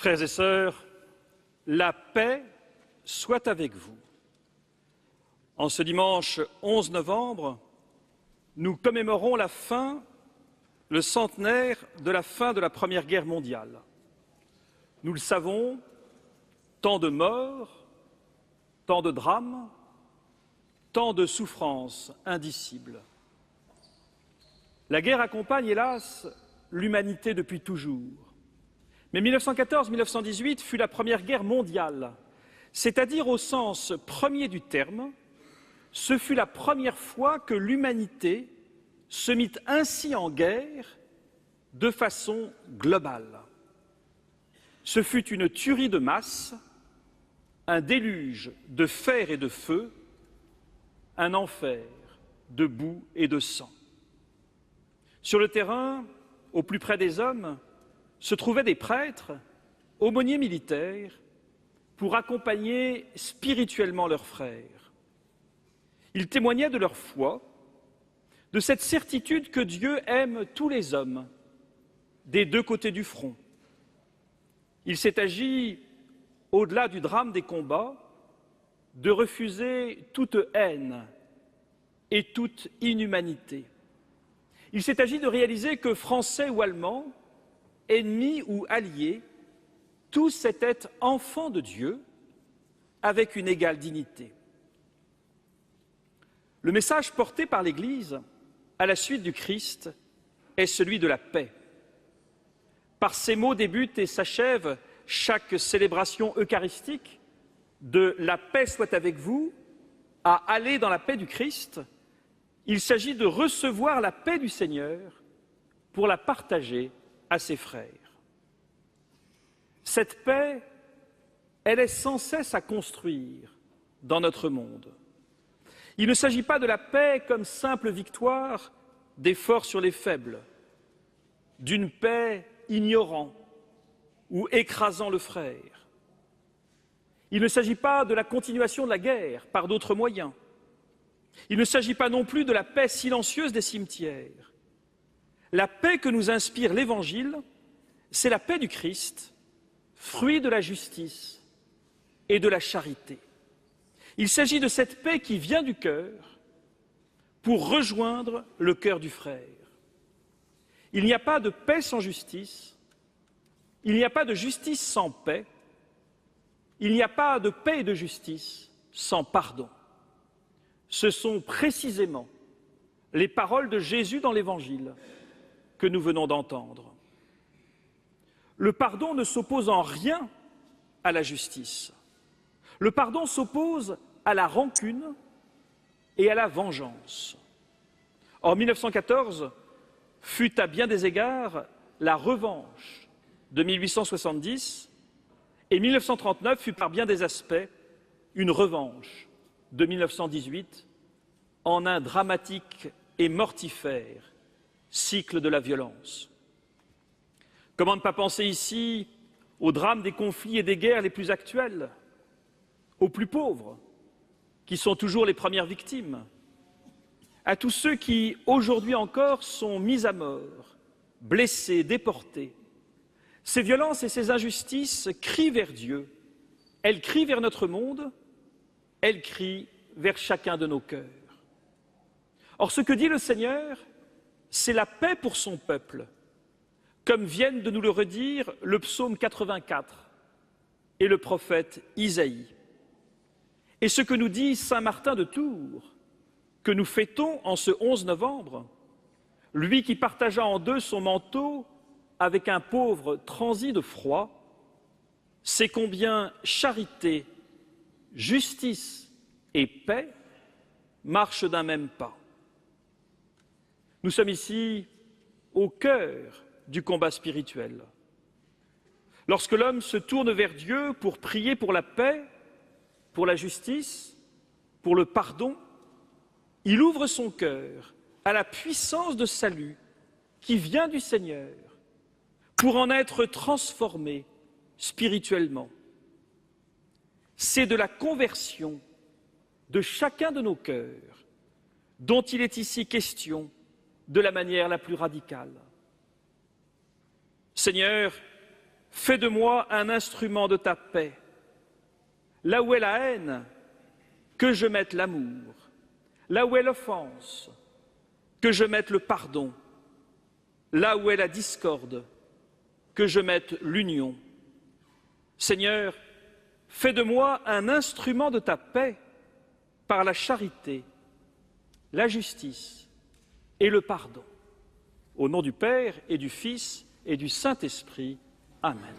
Frères et sœurs, la paix soit avec vous. En ce dimanche 11 novembre, nous commémorons le centenaire de la fin de la Première Guerre mondiale. Nous le savons, tant de morts, tant de drames, tant de souffrances indicibles. La guerre accompagne, hélas, l'humanité depuis toujours. Mais 1914-1918 fut la Première Guerre mondiale, c'est-à-dire au sens premier du terme, ce fut la première fois que l'humanité se mit ainsi en guerre de façon globale. Ce fut une tuerie de masse, un déluge de fer et de feu, un enfer de boue et de sang. Sur le terrain, au plus près des hommes, se trouvaient des prêtres, aumôniers militaires, pour accompagner spirituellement leurs frères. Ils témoignaient de leur foi, de cette certitude que Dieu aime tous les hommes, des deux côtés du front. Il s'est agi, au-delà du drame des combats, de refuser toute haine et toute inhumanité. Il s'est agi de réaliser que Français ou Allemands, ennemis ou alliés, tous étaient enfants de Dieu avec une égale dignité. Le message porté par l'Église à la suite du Christ est celui de la paix. Par ces mots débute et s'achève chaque célébration eucharistique, de la paix soit avec vous à aller dans la paix du Christ. Il s'agit de recevoir la paix du Seigneur pour la partager à ses frères. Cette paix, elle est sans cesse à construire dans notre monde. Il ne s'agit pas de la paix comme simple victoire des forts sur les faibles, d'une paix ignorant ou écrasant le frère. Il ne s'agit pas de la continuation de la guerre par d'autres moyens. Il ne s'agit pas non plus de la paix silencieuse des cimetières. La paix que nous inspire l'Évangile, c'est la paix du Christ, fruit de la justice et de la charité. Il s'agit de cette paix qui vient du cœur pour rejoindre le cœur du frère. Il n'y a pas de paix sans justice, il n'y a pas de justice sans paix, il n'y a pas de paix et de justice sans pardon. Ce sont précisément les paroles de Jésus dans l'Évangile que nous venons d'entendre. Le pardon ne s'oppose en rien à la justice. Le pardon s'oppose à la rancune et à la vengeance. Or, 1914 fut à bien des égards la revanche de 1870 et 1939 fut par bien des aspects une revanche de 1918 en un dramatique et mortifère cycle de la violence. Comment ne pas penser ici au drame des conflits et des guerres les plus actuels, aux plus pauvres, qui sont toujours les premières victimes, à tous ceux qui, aujourd'hui encore, sont mis à mort, blessés, déportés. Ces violences et ces injustices crient vers Dieu, elles crient vers notre monde, elles crient vers chacun de nos cœurs. Or, ce que dit le Seigneur, c'est la paix pour son peuple, comme viennent de nous le redire le psaume 84 et le prophète Isaïe. Et ce que nous dit saint Martin de Tours, que nous fêtons en ce 11 novembre, lui qui partagea en deux son manteau avec un pauvre transi de froid, c'est combien charité, justice et paix marchent d'un même pas. Nous sommes ici au cœur du combat spirituel. Lorsque l'homme se tourne vers Dieu pour prier pour la paix, pour la justice, pour le pardon, il ouvre son cœur à la puissance de salut qui vient du Seigneur pour en être transformé spirituellement. C'est de la conversion de chacun de nos cœurs dont il est ici question de la manière la plus radicale. Seigneur, Fais de moi un instrument de ta paix. Là où est la haine, que je mette l'amour. Là où est l'offense, que je mette le pardon. Là où est la discorde, que je mette l'union. Seigneur, fais de moi un instrument de ta paix par la charité, la justice et le pardon. Au nom du Père et du Fils et du Saint-Esprit. Amen.